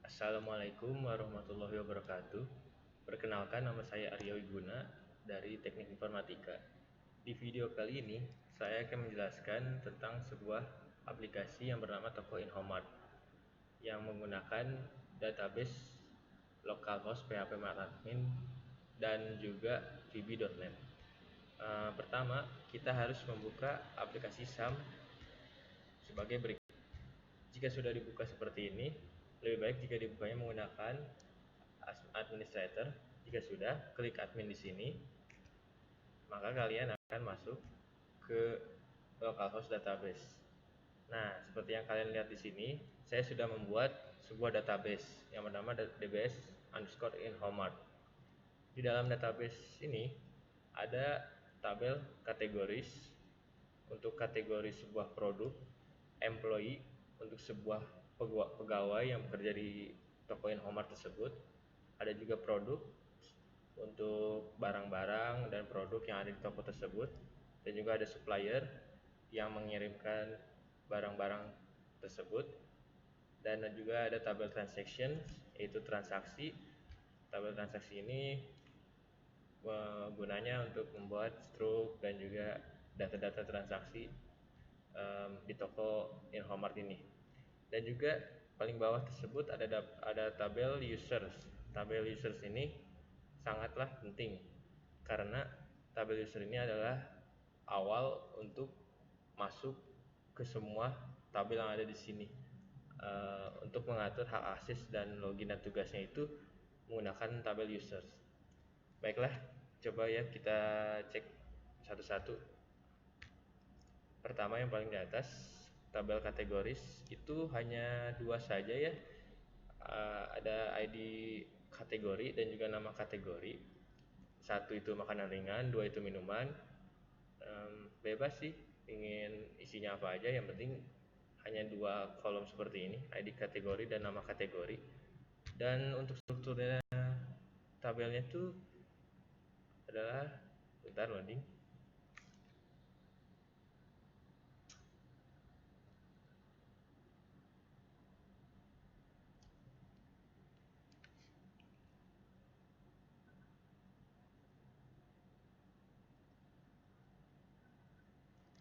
Assalamualaikum warahmatullahi wabarakatuh. Perkenalkan, nama saya Aryo Wiguna dari Teknik Informatika. Di video kali ini, saya akan menjelaskan tentang sebuah aplikasi yang bernama Toko Inhomart yang menggunakan database localhost php-admin dan juga vb.net. Pertama, kita harus membuka aplikasi SAM sebagai berikut. Jika sudah dibuka seperti ini, lebih baik jika dibukanya menggunakan administrator. Jika sudah, klik admin di sini, maka kalian akan masuk ke localhost database. Nah, seperti yang kalian lihat di sini, saya sudah membuat sebuah database yang bernama dbs_inhomart. Di dalam database ini ada tabel kategoris untuk kategori sebuah produk, employee untuk sebuah pegawai yang bekerja di toko Inhomart tersebut. Ada juga produk untuk barang-barang dan produk yang ada di toko tersebut, dan juga ada supplier yang mengirimkan barang-barang tersebut, dan juga ada tabel transaction, yaitu transaksi. Tabel transaksi ini gunanya untuk membuat struk dan juga data-data transaksi di toko Inhomart ini. Dan juga paling bawah tersebut ada tabel users. Tabel users ini sangatlah penting karena tabel user ini adalah awal untuk masuk ke semua tabel yang ada di sini. Untuk mengatur hak akses dan login dan tugasnya itu menggunakan tabel users. Baiklah, coba ya kita cek satu-satu. Pertama, yang paling di atas, tabel kategoris itu hanya dua saja ya. Ada ID kategori dan juga nama kategori. Satu itu makanan ringan, dua itu minuman. Bebas sih, ingin isinya apa aja, yang penting hanya dua kolom seperti ini, ID kategori dan nama kategori. Dan untuk strukturnya tabelnya itu adalah, bentar loading.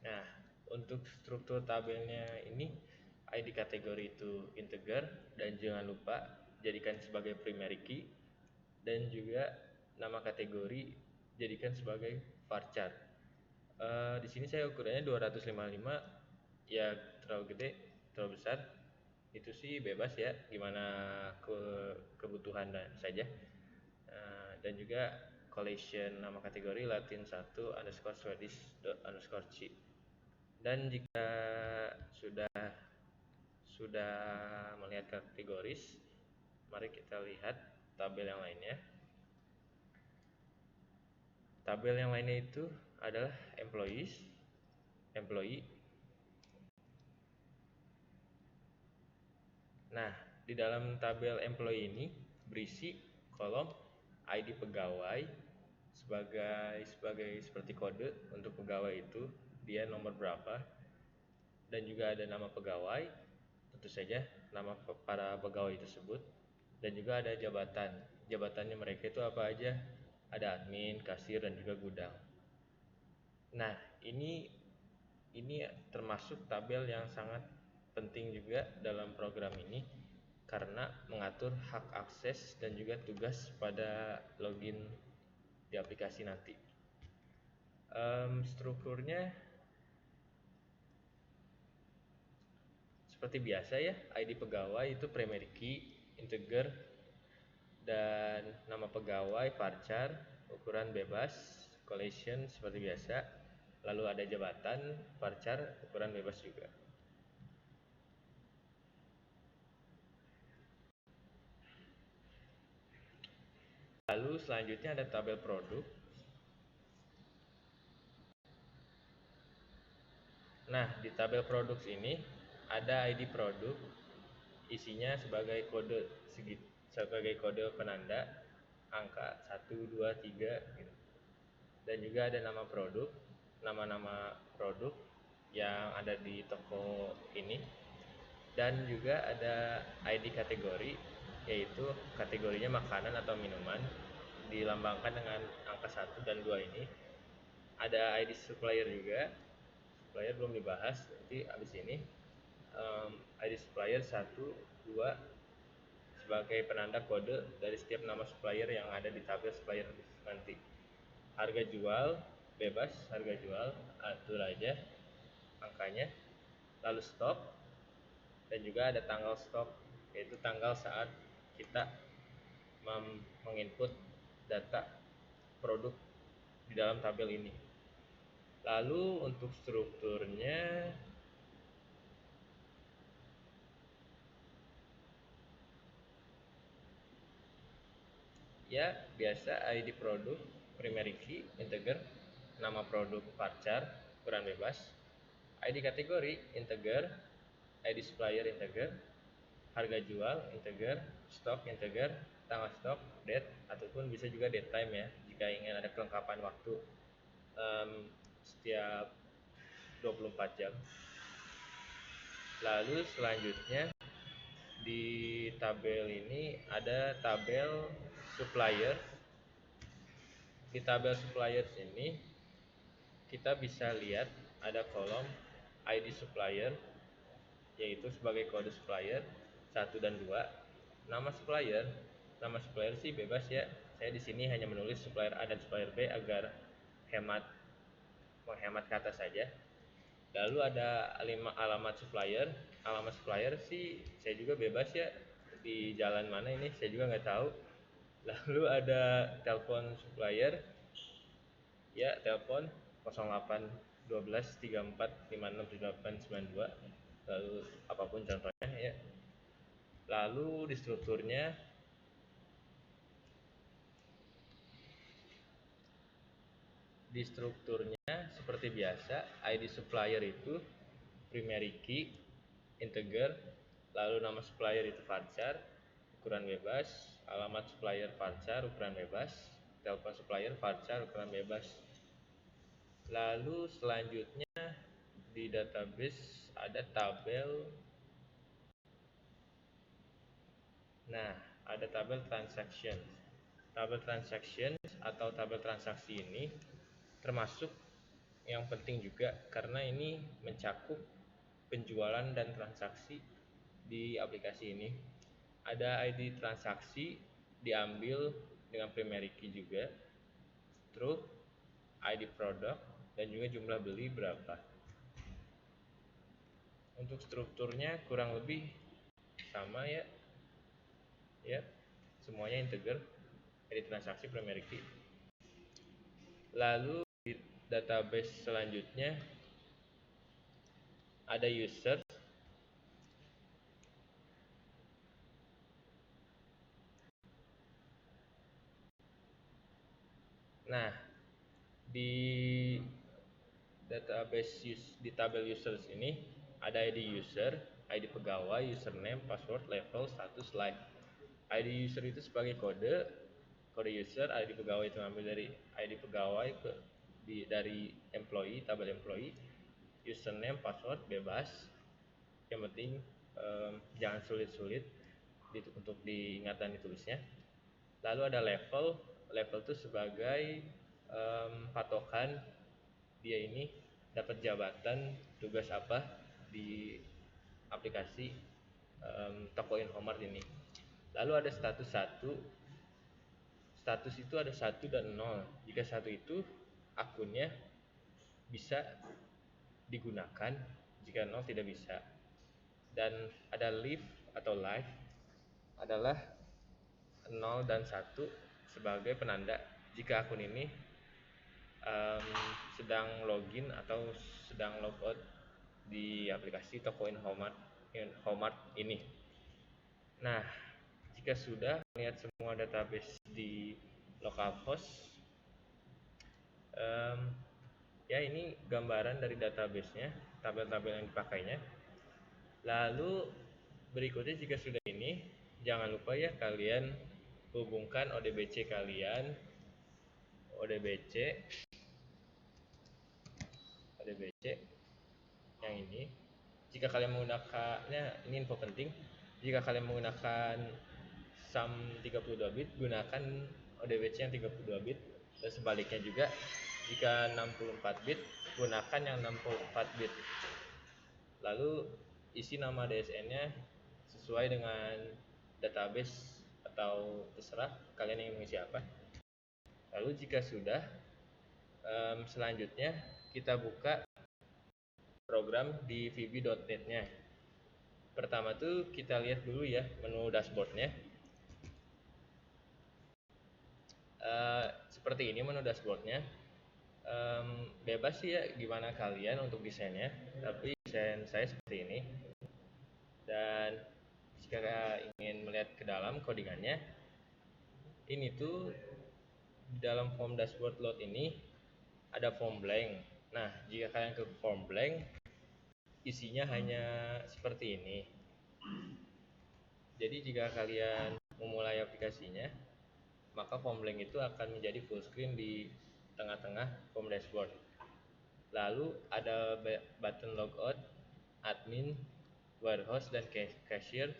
Nah, untuk struktur tabelnya ini, ID kategori itu integer, dan jangan lupa jadikan sebagai primary key, dan juga nama kategori jadikan sebagai varchar. Di sini saya ukurannya 255, ya terlalu gede, terlalu besar, itu sih bebas ya, gimana kebutuhan saja. Dan juga collection nama kategori Latin 1 underscore Swedish underscore C. Dan jika sudah melihat kategoris, mari kita lihat tabel yang lainnya. Tabel yang lainnya itu adalah employee. Nah, di dalam tabel employee ini berisi kolom ID pegawai sebagai seperti kode untuk pegawai itu dia nomor berapa, dan juga ada nama pegawai, tentu saja nama para pegawai tersebut, dan juga ada jabatannya mereka itu apa aja, ada admin, kasir, dan juga gudang. Nah, ini termasuk tabel yang sangat penting juga dalam program ini karena mengatur hak akses dan juga tugas pada login di aplikasi nanti. Strukturnya seperti biasa ya, ID pegawai itu primary key, integer, dan nama pegawai varchar, ukuran bebas, collection seperti biasa. Lalu ada jabatan, varchar, ukuran bebas juga. Lalu selanjutnya ada tabel produk. Nah, di tabel produk ini ada ID produk, isinya sebagai kode penanda angka 1, 2, 3 gitu. Dan juga ada nama produk, nama-nama produk yang ada di toko ini, dan juga ada ID kategori yaitu kategorinya makanan atau minuman, dilambangkan dengan angka 1 dan 2 ini. Ada ID supplier juga, supplier belum dibahas, nanti abis ini. ID supplier 1, 2 sebagai penanda kode dari setiap nama supplier yang ada di tabel supplier nanti. Harga jual bebas, harga jual atur aja angkanya. Lalu stok, dan juga ada tanggal stok, yaitu tanggal saat kita menginput data produk di dalam tabel ini. Lalu untuk strukturnya, ya biasa, ID produk, primary key, integer, nama produk varchar, ukuran bebas, ID kategori, integer, ID supplier, integer, harga jual, integer, stok, integer, tanggal stok, date, ataupun bisa juga date time ya, jika ingin ada kelengkapan waktu setiap 24 jam. Lalu selanjutnya di tabel ini ada tabel supplier. Di tabel suppliers ini kita bisa lihat ada kolom ID supplier, yaitu sebagai kode supplier 1 dan 2. Nama supplier sih bebas ya. Saya di sini hanya menulis supplier A dan supplier B agar menghemat kata saja. Lalu ada alamat supplier. Alamat supplier sih saya juga bebas ya, di jalan mana ini saya juga nggak tahu. Lalu ada telepon supplier, ya telepon 08 12 34 56 78 92, lalu apapun contohnya ya. Lalu di strukturnya seperti biasa, ID supplier itu primary key, integer, lalu nama supplier itu varchar, ukuran bebas, alamat supplier varchar, ukuran bebas, telepon supplier varchar, ukuran bebas. Lalu selanjutnya di database ada tabel. Nah, ada tabel transaction. Tabel transaction atau tabel transaksi ini termasuk yang penting juga karena ini mencakup penjualan dan transaksi di aplikasi ini. Ada ID transaksi diambil dengan primary key juga, stroke, ID produk, dan juga jumlah beli berapa. Untuk strukturnya kurang lebih sama ya. Ya, semuanya integer, ID transaksi, primary key. Lalu di database selanjutnya ada user. Nah, di database di tabel users ini ada ID user, ID pegawai, username, password, level, status, live. ID user itu sebagai kode user, ID pegawai itu ambil dari ID pegawai dari employee, tabel employee, username, password bebas. Yang penting jangan sulit-sulit untuk diingat dan ditulisnya. Lalu ada level itu sebagai patokan dia ini dapat jabatan tugas apa di aplikasi toko Infomark ini. Lalu ada status 1. Status itu ada 1 dan 0. Jika 1 itu akunnya bisa digunakan, jika 0 tidak bisa. Dan ada live atau live adalah 0 dan 1 sebagai penanda jika akun ini sedang login atau sedang logout di aplikasi toko Infomark ini. Nah, jika sudah melihat semua database di localhost, ya ini gambaran dari database-nya, tabel-tabel yang dipakainya. Lalu berikutnya jika sudah ini, jangan lupa ya kalian hubungkan ODBC kalian, ODBC yang ini. Jika kalian menggunakannya, ini info penting, jika kalian menggunakan SAM 32 bit gunakan ODBC yang 32 bit, dan sebaliknya juga jika 64 bit gunakan yang 64 bit. Lalu isi nama DSN-nya sesuai dengan database atau terserah kalian ingin mengisi apa. Lalu jika sudah, selanjutnya kita buka program di vb.net-nya. Pertama tuh kita lihat dulu ya menu dashboardnya. Seperti ini menu dashboardnya. Bebas sih ya gimana kalian untuk desainnya, tapi desain saya seperti ini. Dan jika ingin melihat ke dalam codingannya, ini tuh di dalam form dashboard load ini ada form blank. Nah, jika kalian ke form blank, isinya hanya seperti ini. Jadi jika kalian memulai aplikasinya, maka form blank itu akan menjadi full screen di tengah-tengah form dashboard. Lalu ada button logout, admin, warehouse, dan cashier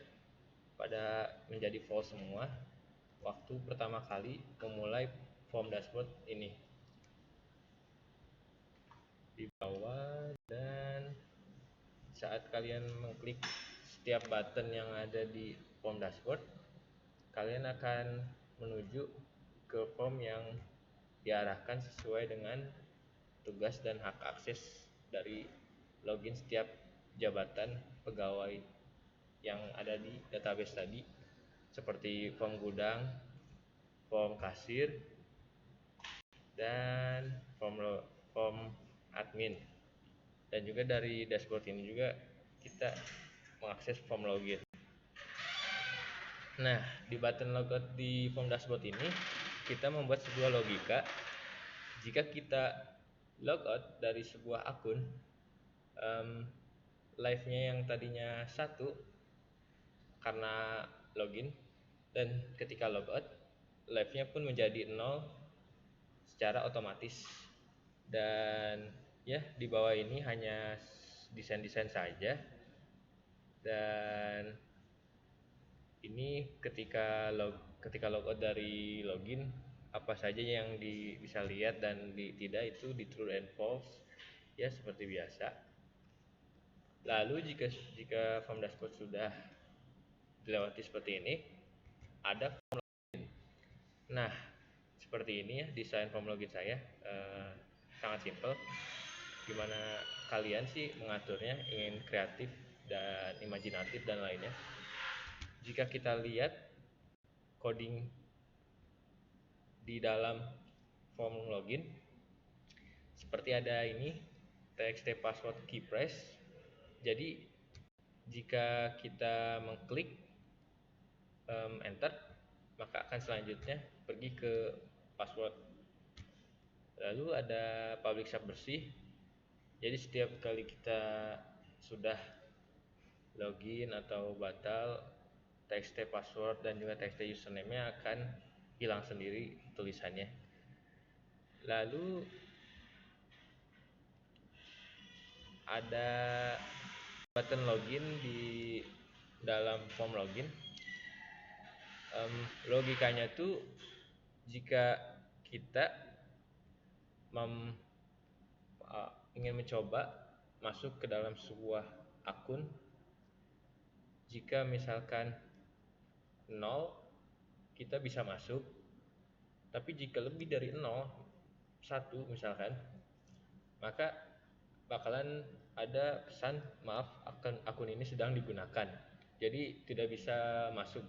pada menjadi false semua waktu pertama kali memulai form dashboard ini. Di bawah, dan saat kalian mengklik setiap button yang ada di form dashboard, kalian akan menuju ke form yang diarahkan sesuai dengan tugas dan hak akses dari login setiap jabatan pegawai yang ada di database tadi, seperti form gudang, form kasir, dan form admin. Dan juga dari dashboard ini juga kita mengakses form login. Nah, di button logout di form dashboard ini kita membuat sebuah logika. Jika kita logout dari sebuah akun, live-nya yang tadinya 1 karena login, dan ketika logout live-nya pun menjadi 0 secara otomatis. Dan ya, di bawah ini hanya desain-desain saja. Dan ini ketika logout dari login, apa saja yang bisa lihat dan tidak itu di true and false ya, seperti biasa. Lalu jika form dashboard sudah dilewati seperti ini, ada form login. Nah, seperti ini ya desain form login saya, sangat simple. Gimana kalian sih mengaturnya, ingin kreatif dan imajinatif dan lainnya. Jika kita lihat coding di dalam form login, seperti ada ini txt password key press. Jadi jika kita mengklik enter, maka akan selanjutnya pergi ke password. Lalu ada public sub bersih. Jadi setiap kali kita sudah login atau batal, txt password dan juga txt username-nya akan hilang sendiri tulisannya. Lalu ada button login di dalam form login. Logikanya tuh jika kita ingin mencoba masuk ke dalam sebuah akun, jika misalkan 0 kita bisa masuk, tapi jika lebih dari 0, 1 misalkan, maka bakalan ada pesan maaf akun ini sedang digunakan, jadi tidak bisa masuk.